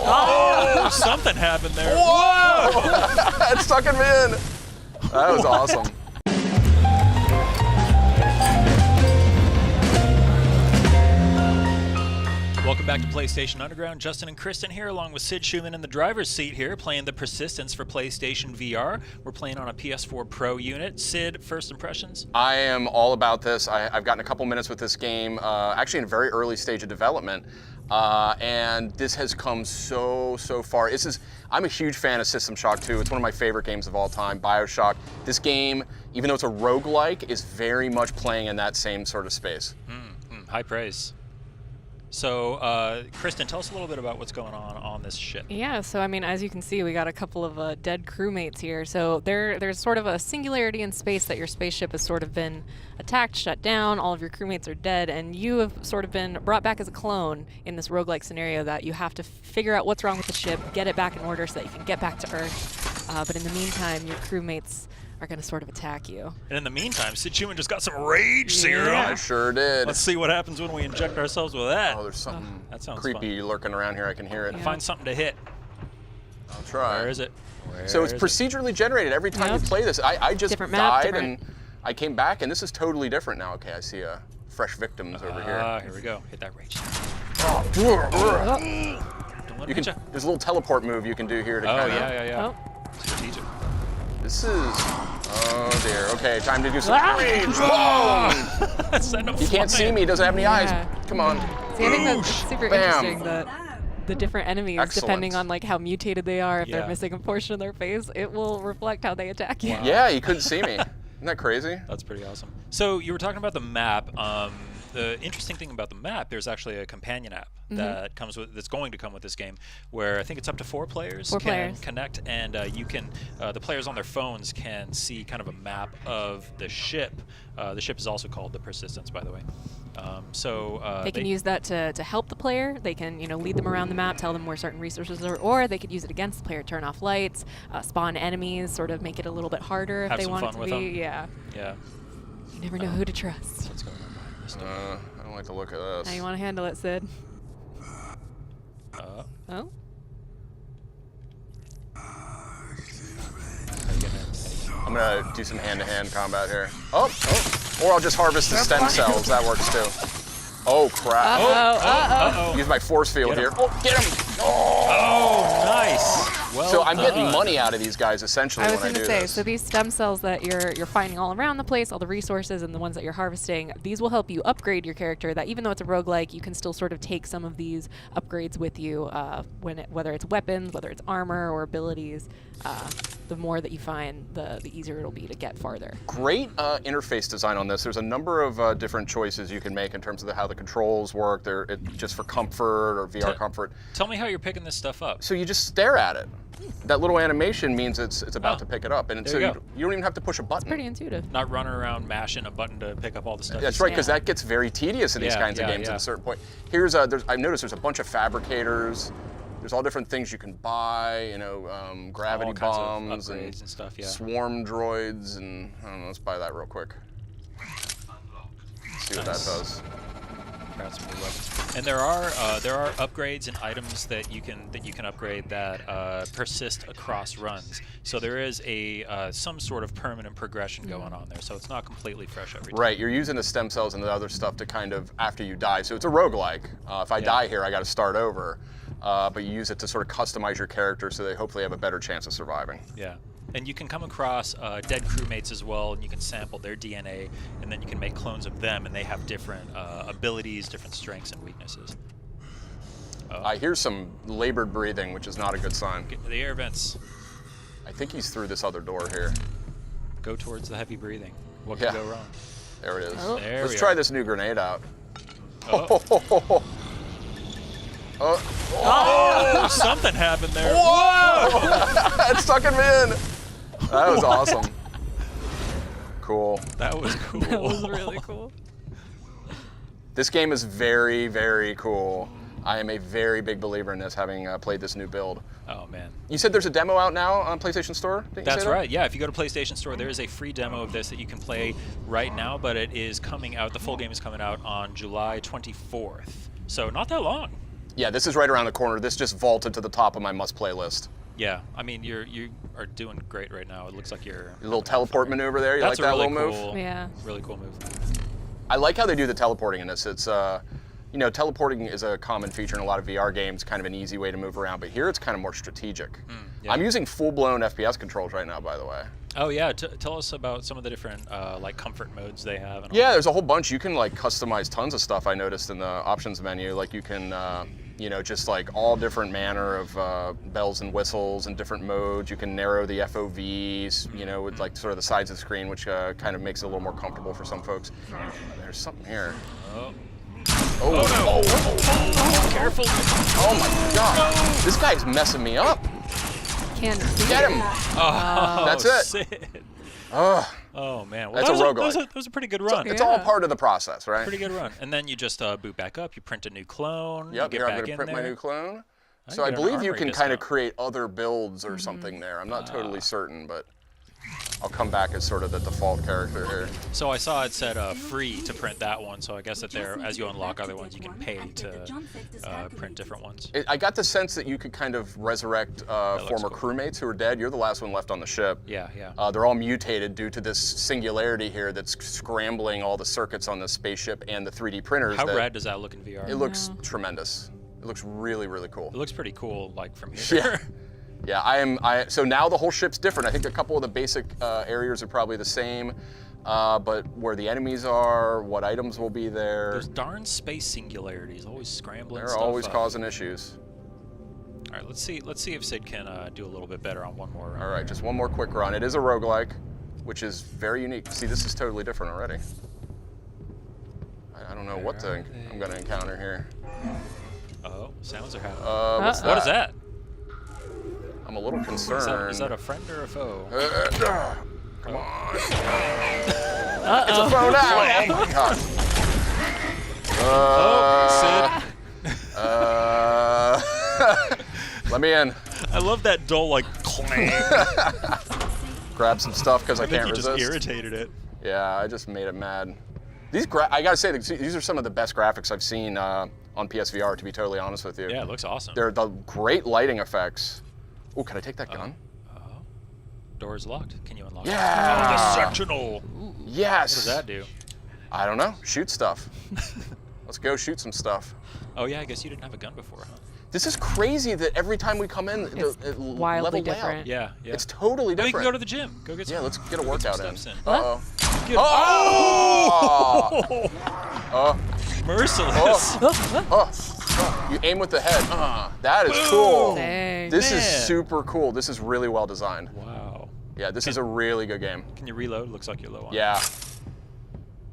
Oh, something happened there. Whoa! It's sucking me in. That was awesome. Welcome back to PlayStation Underground. Justin and Kristen here, along with Sid Schumann in the driver's seat here, playing the Persistence for PlayStation VR. We're playing on a PS4 Pro unit. Sid, first impressions? I am all about this. I've gotten a couple minutes with this game, actually in a very early stage of development, and this has come so far. I'm a huge fan of System Shock 2. It's one of my favorite games of all time, BioShock. This game, even though it's a roguelike, is very much playing in that same sort of space. High praise. So, Kristen, tell us a little bit about what's going on this ship. Yeah, so I mean, as you can see, we got a couple of dead crewmates here. So there's sort of a singularity in space that your spaceship has sort of been attacked, shut down, all of your crewmates are dead, and you have sort of been brought back as a clone in this roguelike scenario that you have to figure out what's wrong with the ship, get it back in order so that you can get back to Earth. But in the meantime, your crewmates are going to sort of attack you. And in the meantime, Sid Schumann just got some rage serum. I sure did. Let's see what happens when we inject ourselves with that. Oh, there's something that sounds creepy lurking around here. I can hear it. Yeah. Find something to hit. I'll try. Where is it? So it's procedurally generated every time you play this. I just died and I came back, and this is totally different now. Okay, I see fresh victims over here. Here we go. Hit that rage. There's a little teleport move you can do here to kind of. Yeah. Strategic. This is, oh dear. Okay, time to do some rage. Boom! He can't see me. Doesn't have any eyes. Come on. See, I think that's super Bam. interesting that the different enemies, depending on like how mutated they are, if they're missing a portion of their face, it will reflect how they attack you. Wow. Yeah, you couldn't see me. Isn't that crazy? That's pretty awesome. So you were talking about the map. The interesting thing about the map, there's actually a companion app that comes with, that's going to come with this game, where I think it's up to 4 players can connect, and you can, the players on their phones can see kind of a map of the ship. The ship is also called the Persistence, by the way. They can use that to help the player. They can, lead them around the map, tell them where certain resources are, or they could use it against the player, turn off lights, spawn enemies, sort of make it a little bit harder if they want it to be. Yeah. Yeah. You never know who to trust. What's going on behind this stuff? I don't like the look of this. How you want to handle it, Sid? Oh? I'm gonna do some hand-to-hand combat here. Or I'll just harvest the stem cells. That works too. Oh crap! Use my force field here. Oh, get him! Oh, nice. Well so I'm getting money out of these guys essentially when I do this. I was going to say, so these stem cells that you're finding all around the place, all the resources and the ones that you're harvesting, these will help you upgrade your character. That even though it's a roguelike, you can still sort of take some of these upgrades with you whether it's weapons, whether it's armor or abilities. The more that you find, the easier it'll be to get farther. Great interface design on this. There's a number of different choices you can make in terms of how the controls work. They're just for comfort or VR comfort. Tell me how you're picking this stuff up. So you just stare at it. That little animation means it's about to pick it up, and so you don't even have to push a button. It's pretty intuitive. Not running around mashing a button to pick up all the stuff. That's right, because that gets very tedious in these kinds of games at a certain point. Here's I've noticed there's a bunch of fabricators. There's all different things you can buy, gravity bombs and stuff, swarm droids, and I don't know. Let's buy that real quick. See what that does. And there are upgrades and items that you can upgrade that persist across runs. So there is some sort of permanent progression going on there. So it's not completely fresh every time. Right, you're using the stem cells and the other stuff to kind of after you die. So it's a roguelike. If I die here, I got to start over. But you use it to sort of customize your character so they hopefully have a better chance of surviving. Yeah. And you can come across dead crewmates as well, and you can sample their DNA, and then you can make clones of them, and they have different abilities, different strengths and weaknesses. I hear some labored breathing, which is not a good sign. Get to the air vents. I think he's through this other door here. Go towards the heavy breathing. What could go wrong? There it is. Oh. Let's try this new grenade out. Oh, something happened there. Whoa! It's sucking me in. That was awesome. Cool. That was cool. That was really cool. This game is very, very cool. I am a very big believer in this, having played this new build. Oh, man. You said there's a demo out now on PlayStation Store? That's right. Yeah, if you go to PlayStation Store, there is a free demo of this that you can play right now, but it is coming out, the full game is coming out on July 24th. So not that long. Yeah, this is right around the corner. This just vaulted to the top of my must-play list. Yeah, I mean, you are doing great right now. It looks like you're... A little teleport maneuver there. You That's like that really little cool, move? Yeah. Really cool move. I like how they do the teleporting in this. It's, you know, teleporting is a common feature in a lot of VR games, kind of an easy way to move around, but here it's kind of more strategic. Yeah. I'm using full-blown FPS controls right now, by the way. Oh yeah, tell us about some of the different like comfort modes they have. And all Yeah, that. there's a whole bunch. You can like customize tons of stuff. I noticed in the options menu, like you can, you know, just like all different manner of bells and whistles and different modes. You can narrow the FOVs, you know, with like sort of the sides of the screen, which kind of makes it a little more comfortable for some folks. There's something here. Oh. Oh, Careful! oh my God! This guy's messing me up. Can't see Get him! Oh, That's it. Sid. Ugh. Oh man, well, That's that a was roguelike. that was a pretty good run. It's all part of the process, right? Pretty good run. And then you just boot back up. You print a new clone. Yep, you here get I'm back going to in print there. my new clone. I So I get an believe you armory can kind of dismount. create other builds or something there. I'm not totally certain, but I'll come back as sort of the default character here. So I saw it said free to print that one. So I guess that there, as you unlock other ones, you can pay to print different ones. I got the sense that you could kind of resurrect former cool. crewmates who are dead. You're the last one left on the ship. Yeah, yeah. They're all mutated due to this singularity here that's scrambling all the circuits on the spaceship and the 3D printers. How rad does that look in VR? It looks tremendous. It looks really, really cool. It looks pretty cool, like from here. Yeah. Yeah, so now the whole ship's different. I think a couple of the basic areas are probably the same, but where the enemies are, what items will be there. Those darn space singularities, always scrambling. They're stuff always up. causing issues. All right, let's see if Sid can do a little bit better on one more run. All right, just one more quick run. It is a roguelike, which is very unique. See, this is totally different already. I don't know what I'm going to encounter here. Oh, sounds are happening. What's that? What is that? I'm a little concerned. Is that a friend or a foe? Come on. It's a phone now. Oh my God. Let me in. I love that dull like clang. Grab some stuff because I can't You resist. just irritated it. Yeah, I just made it mad. I gotta say, these are some of the best graphics I've seen on PSVR. To be totally honest with you. Yeah, it looks awesome. They're the great lighting effects. Oh, can I take that gun? Door is locked. Can you unlock it? Yeah. Oh, the sectional. Yes. What does that do? I don't know. Shoot stuff. Let's go shoot some stuff. Oh yeah, I guess you didn't have a gun before, huh? This is crazy that every time we come in, It's wildly leveled different. out. Yeah, yeah. It's totally Oh, you different. can go to the gym. Go get some. Yeah, let's get a workout in. steps in. Uh-oh. Get- Oh! Merciless. You aim with the head. That is cool. Dang. This is Man. super cool. This is really well designed. Wow. Yeah, this is a really good game. Can you reload? Looks like you're low on. Yeah,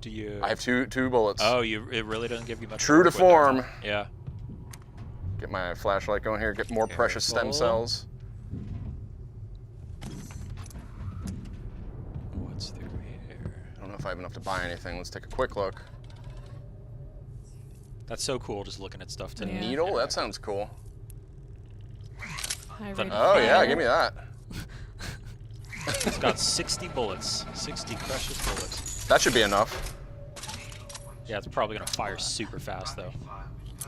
Do you? I have two bullets. Oh, it really doesn't give you much. True to work with there, form. huh? Yeah. Get my flashlight going here. Get more precious stem Careful. cells. What's through here? I don't know if I have enough to buy anything. Let's take a quick look. That's so cool, just looking at stuff. To Yeah. Needle? That sounds cool. I The- read Oh yeah, fire. give me that. It's got 60 bullets. 60 precious bullets. That should be enough. Yeah, it's probably gonna fire super fast though.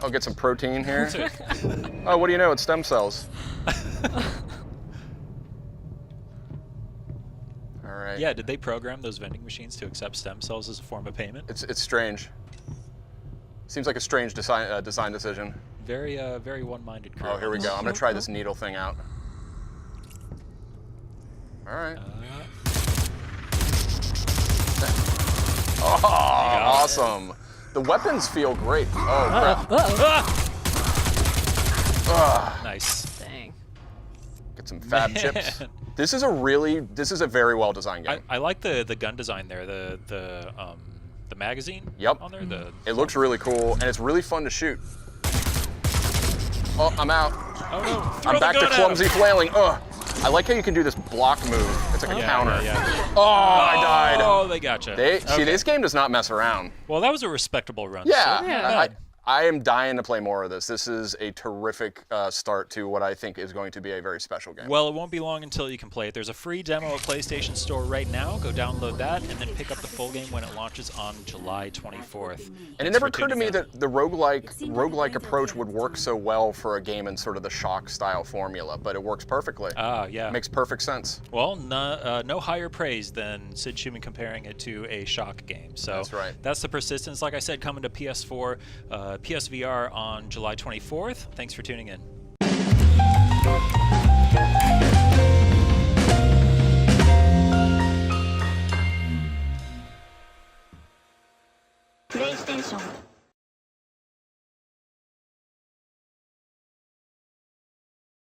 I'll get some protein here. Oh, what do you know? It's stem cells. All right. Yeah, did they program those vending machines to accept stem cells as a form of payment? It's strange. Seems like a strange design decision. Very, very one-minded. Oh, here we go. I'm gonna try this needle thing out. All right. Oh, awesome. The weapons feel great. Oh, crap. Nice. Dang. Get some fab Man. chips. This is a very well designed game. I like the gun design there. The magazine. Yep. On there. It looks really cool, and it's really fun to shoot. Oh, I'm out. Oh no! Throw I'm the back to gun at clumsy him. flailing. Ugh. I like how you can do this block move. It's like a Yeah, counter. yeah. Oh, I died. Oh, they gotcha. See, this game does not mess around. Well, that was a respectable run. Yeah, So, Yeah. I am dying to play more of this. This is a terrific start to what I think is going to be a very special game. Well, it won't be long until you can play it. There's a free demo at PlayStation Store right now. Go download that and then pick up the full game when it launches on July 24th. And it never occurred to me that the roguelike approach would work so well for a game in sort of the Shock style formula, but it works perfectly. Yeah. Makes perfect sense. Well, no higher praise than Sid Shuman comparing it to a Shock game. So that's right. That's the persistence. Like I said, coming to PS4, PSVR on July 24th. Thanks for tuning in. PlayStation